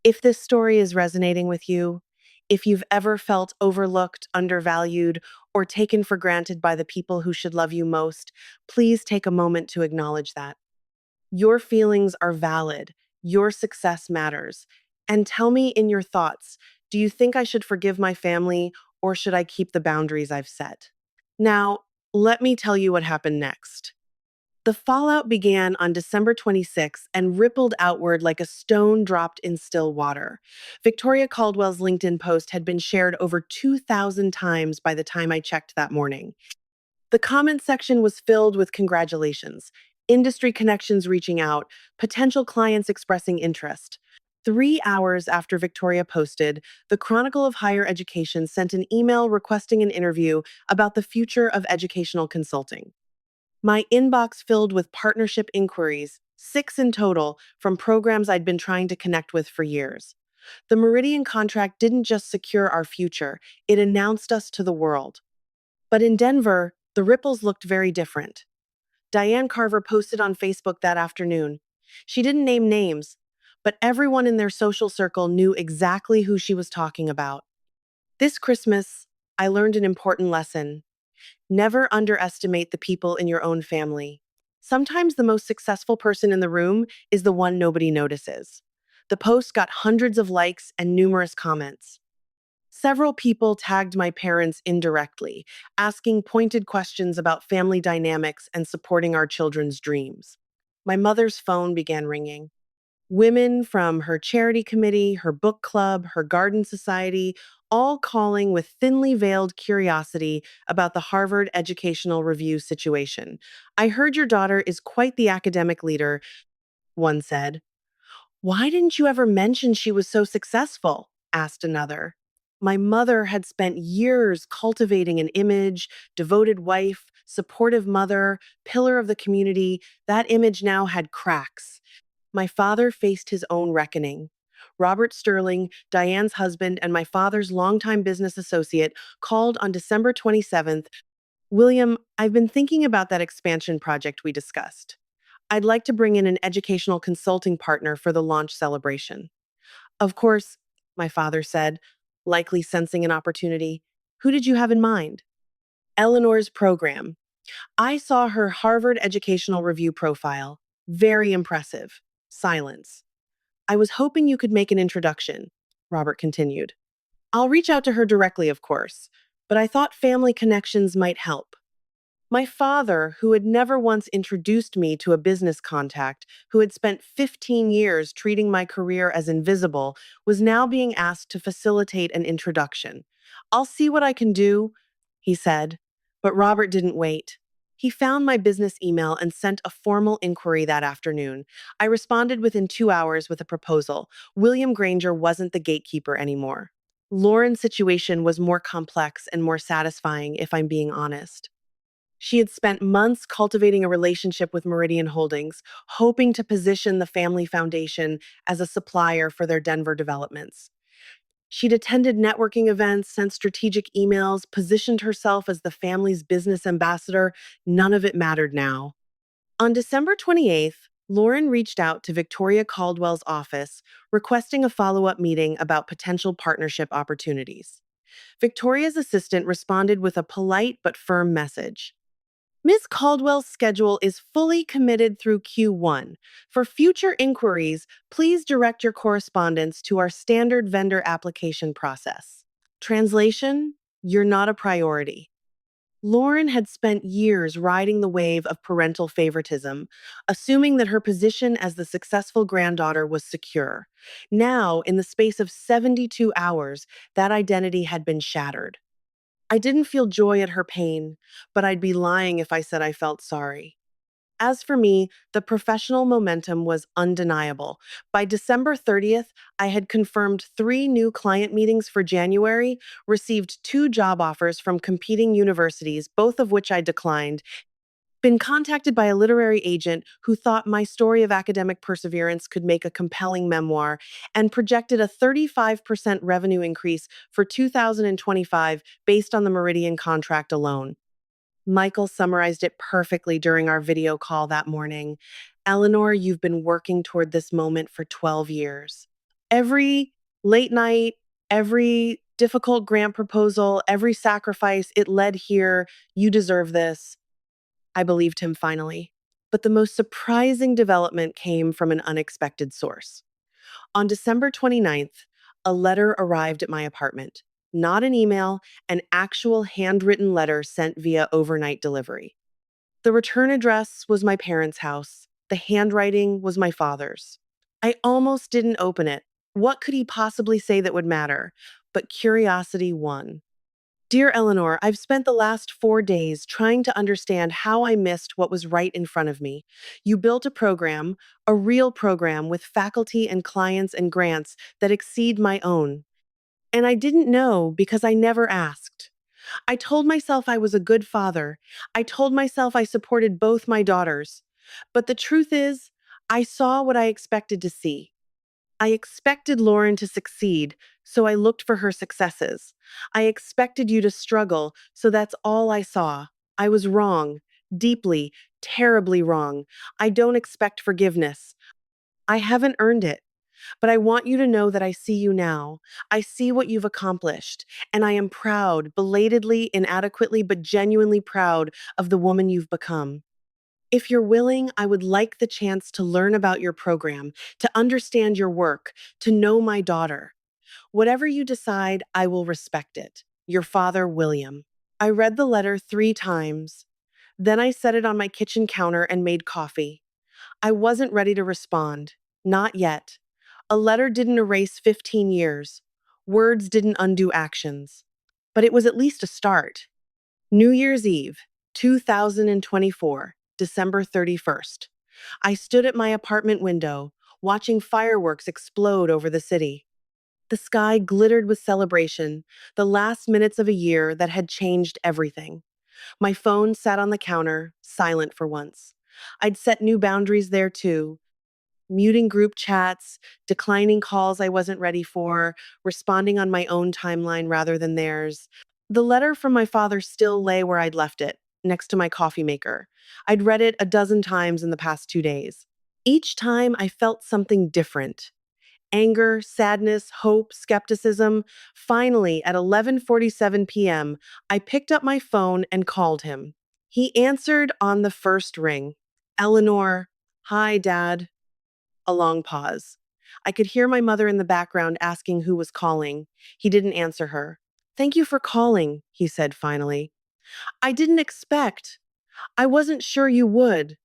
If this story is resonating with you, if you've ever felt overlooked, undervalued, or taken for granted by the people who should love you most, please take a moment to acknowledge that. Your feelings are valid. Your success matters. And tell me in your thoughts, do you think I should forgive my family or should I keep the boundaries I've set? Now, let me tell you what happened next. The fallout began on December 26 and rippled outward like a stone dropped in still water. Victoria Caldwell's LinkedIn post had been shared over 2,000 times by the time I checked that morning. The comment section was filled with congratulations, industry connections reaching out, potential clients expressing interest. 3 hours after Victoria posted, the Chronicle of Higher Education sent an email requesting an interview about the future of educational consulting. My inbox filled with partnership inquiries, 6 in total, from programs I'd been trying to connect with for years. The Meridian contract didn't just secure our future, it announced us to the world. But in Denver, the ripples looked very different. Diane Carver posted on Facebook that afternoon. She didn't name names, but everyone in their social circle knew exactly who she was talking about. This Christmas, I learned an important lesson. Never underestimate the people in your own family. Sometimes the most successful person in the room is the one nobody notices. The post got hundreds of likes and numerous comments. Several people tagged my parents indirectly, asking pointed questions about family dynamics and supporting our children's dreams. My mother's phone began ringing. Women from her charity committee, her book club, her garden society, all calling with thinly veiled curiosity about the Harvard Educational Review situation. I heard your daughter is quite the academic leader, one said. Why didn't you ever mention she was so successful? Asked another. My mother had spent years cultivating an image, devoted wife, supportive mother, pillar of the community. That image now had cracks. My father faced his own reckoning. Robert Sterling, Diane's husband and my father's longtime business associate, called on December 27th. William, I've been thinking about that expansion project we discussed. I'd like to bring in an educational consulting partner for the launch celebration. Of course, my father said, likely sensing an opportunity. Who did you have in mind? Eleanor's program. I saw her Harvard Educational Review profile. Very impressive. Silence. I was hoping you could make an introduction, Robert continued. I'll reach out to her directly, of course, but I thought family connections might help. My father, who had never once introduced me to a business contact, who had spent 15 years treating my career as invisible, was now being asked to facilitate an introduction. I'll see what I can do, he said. But Robert didn't wait. He found my business email and sent a formal inquiry that afternoon. I responded within 2 hours with a proposal. William Granger wasn't the gatekeeper anymore. Lauren's situation was more complex and more satisfying, if I'm being honest. She had spent months cultivating a relationship with Meridian Holdings, hoping to position the family foundation as a supplier for their Denver developments. She'd attended networking events, sent strategic emails, positioned herself as the family's business ambassador. None of it mattered now. On December 28th, Lauren reached out to Victoria Caldwell's office, requesting a follow-up meeting about potential partnership opportunities. Victoria's assistant responded with a polite but firm message. Ms. Caldwell's schedule is fully committed through Q1. For future inquiries, please direct your correspondence to our standard vendor application process. Translation: You're not a priority. Lauren had spent years riding the wave of parental favoritism, assuming that her position as the successful granddaughter was secure. Now, in the space of 72 hours, that identity had been shattered. I didn't feel joy at her pain, but I'd be lying if I said I felt sorry. As for me, the professional momentum was undeniable. By December 30th, I had confirmed 3 new client meetings for January, received 2 job offers from competing universities, both of which I declined, Been contacted by a literary agent who thought my story of academic perseverance could make a compelling memoir and projected a 35% revenue increase for 2025 based on the Meridian contract alone. Michael summarized it perfectly during our video call that morning. Eleanor, you've been working toward this moment for 12 years. Every late night, every difficult grant proposal, every sacrifice, it led here. You deserve this. I believed him finally. But the most surprising development came from an unexpected source. On December 29th, a letter arrived at my apartment. Not an email, an actual handwritten letter sent via overnight delivery. The return address was my parents' house. The handwriting was my father's. I almost didn't open it. What could he possibly say that would matter? But curiosity won. Dear Eleanor, I've spent the last 4 days trying to understand how I missed what was right in front of me. You built a real program with faculty and clients and grants that exceed my own. And I didn't know because I never asked. I told myself I was a good father. I told myself I supported both my daughters. But the truth is, I saw what I expected to see. I expected Lauren to succeed, so I looked for her successes. I expected you to struggle, so that's all I saw. I was wrong, deeply, terribly wrong. I don't expect forgiveness. I haven't earned it. But I want you to know that I see you now. I see what you've accomplished, and I am proud, belatedly, inadequately, but genuinely proud of the woman you've become. If you're willing, I would like the chance to learn about your program, to understand your work, to know my daughter. Whatever you decide, I will respect it. Your father, William. I read the letter 3 times. Then I set it on my kitchen counter and made coffee. I wasn't ready to respond. Not yet. A letter didn't erase 15 years. Words didn't undo actions. But it was at least a start. New Year's Eve, 2024, December 31st. I stood at my apartment window, watching fireworks explode over the city. The sky glittered with celebration, the last minutes of a year that had changed everything. My phone sat on the counter, silent for once. I'd set new boundaries there too, muting group chats, declining calls I wasn't ready for, responding on my own timeline rather than theirs. The letter from my father still lay where I'd left it, next to my coffee maker. I'd read it a dozen times in the past 2 days. Each time I felt something different. Anger, sadness, hope, skepticism. Finally, at 11:47 p.m., I picked up my phone and called him. He answered on the first ring. Eleanor, hi, Dad. A long pause. I could hear my mother in the background asking who was calling. He didn't answer her. Thank you for calling, he said finally. I didn't expect. I wasn't sure you would.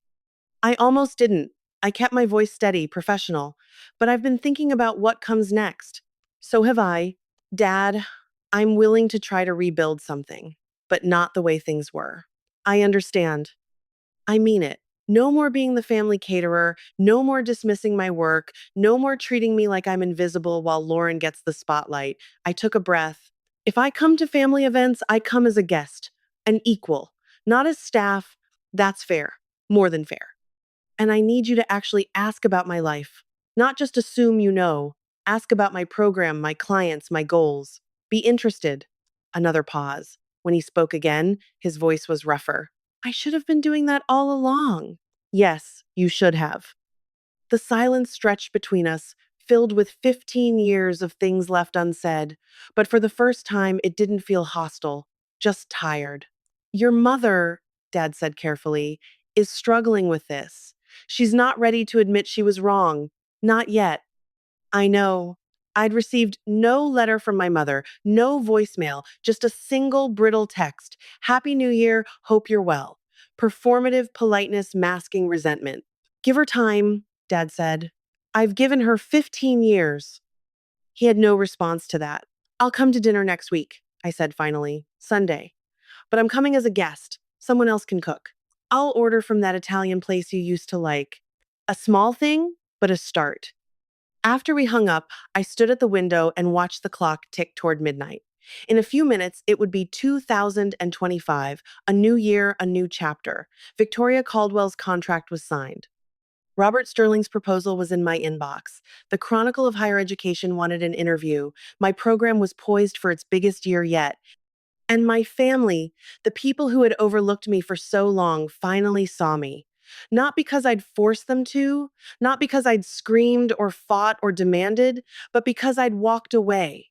I almost didn't. I kept my voice steady, professional. But I've been thinking about what comes next. So have I. Dad, I'm willing to try to rebuild something, but not the way things were. I understand. I mean it. No more being the family caterer, no more dismissing my work, no more treating me like I'm invisible while Lauren gets the spotlight. I took a breath. If I come to family events, I come as a guest, an equal, not as staff. That's fair, more than fair. And I need you to actually ask about my life, not just assume you know. Ask about my program, my clients, my goals. Be interested. Another pause. When he spoke again, his voice was rougher. I should have been doing that all along. Yes, you should have. The silence stretched between us, filled with 15 years of things left unsaid, but for the first time, it didn't feel hostile, just tired. Your mother, Dad said carefully, is struggling with this. She's not ready to admit she was wrong. Not yet. I know. I'd received no letter from my mother, no voicemail, just a single brittle text. Happy New Year, hope you're well. Performative politeness masking resentment. Give her time, Dad said. I've given her 15 years. He had no response to that. I'll come to dinner next week, I said finally, Sunday. But I'm coming as a guest. Someone else can cook. I'll order from that Italian place you used to like. A small thing, but a start. After we hung up, I stood at the window and watched the clock tick toward midnight. In a few minutes, it would be 2025, a new year, a new chapter. Victoria Caldwell's contract was signed. Robert Sterling's proposal was in my inbox. The Chronicle of Higher Education wanted an interview. My program was poised for its biggest year yet. And my family, the people who had overlooked me for so long, finally saw me. Not because I'd forced them to, not because I'd screamed or fought or demanded, but because I'd walked away,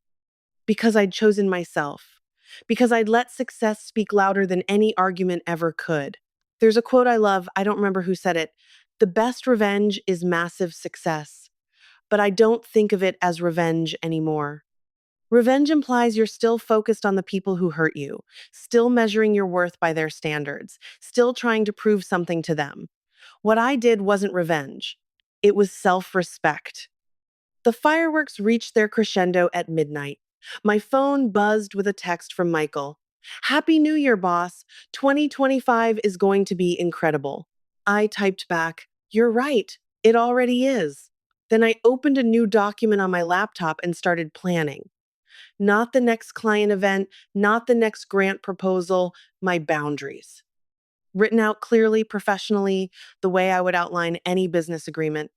because I'd chosen myself, because I'd let success speak louder than any argument ever could. There's a quote I love, I don't remember who said it. The best revenge is massive success, but I don't think of it as revenge anymore. Revenge implies you're still focused on the people who hurt you, still measuring your worth by their standards, still trying to prove something to them. What I did wasn't revenge, it was self respect. The fireworks reached their crescendo at midnight. My phone buzzed with a text from Michael. Happy New Year, boss. 2025 is going to be incredible. I typed back, You're right. It already is. Then I opened a new document on my laptop and started planning. Not the next client event, not the next grant proposal, my boundaries. Written out clearly, professionally, the way I would outline any business agreement.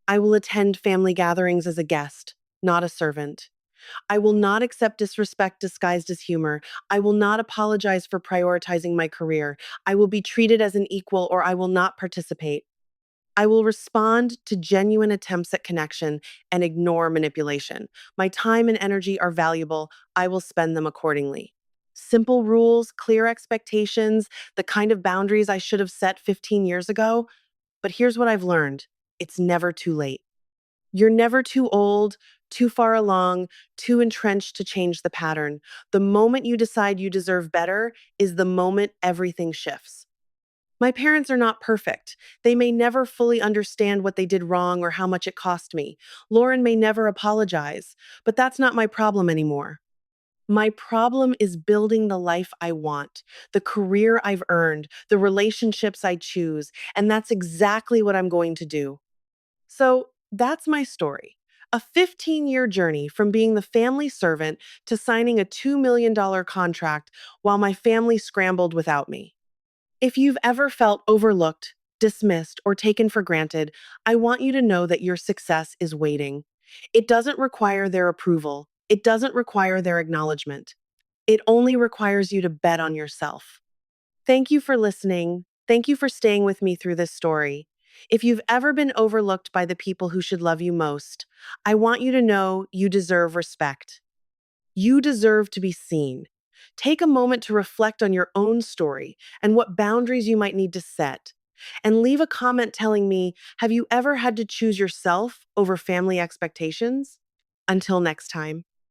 I will attend family gatherings as a guest, not a servant. I will not accept disrespect disguised as humor. I will not apologize for prioritizing my career. I will be treated as an equal or I will not participate. I will respond to genuine attempts at connection and ignore manipulation. My time and energy are valuable. I will spend them accordingly. Simple rules, clear expectations, the kind of boundaries I should have set 15 years ago. But here's what I've learned: it's never too late. You're never too old, too far along, too entrenched to change the pattern. The moment you decide you deserve better is the moment everything shifts. My parents are not perfect. They may never fully understand what they did wrong or how much it cost me. Lauren may never apologize, but that's not my problem anymore. My problem is building the life I want, the career I've earned, the relationships I choose, and that's exactly what I'm going to do. So that's my story. A 15-year journey from being the family servant to signing a $2 million contract while my family scrambled without me. If you've ever felt overlooked, dismissed, or taken for granted, I want you to know that your success is waiting. It doesn't require their approval. It doesn't require their acknowledgement. It only requires you to bet on yourself. Thank you for listening. Thank you for staying with me through this story. If you've ever been overlooked by the people who should love you most, I want you to know you deserve respect. You deserve to be seen. Take a moment to reflect on your own story and what boundaries you might need to set. And leave a comment telling me, have you ever had to choose yourself over family expectations? Until next time.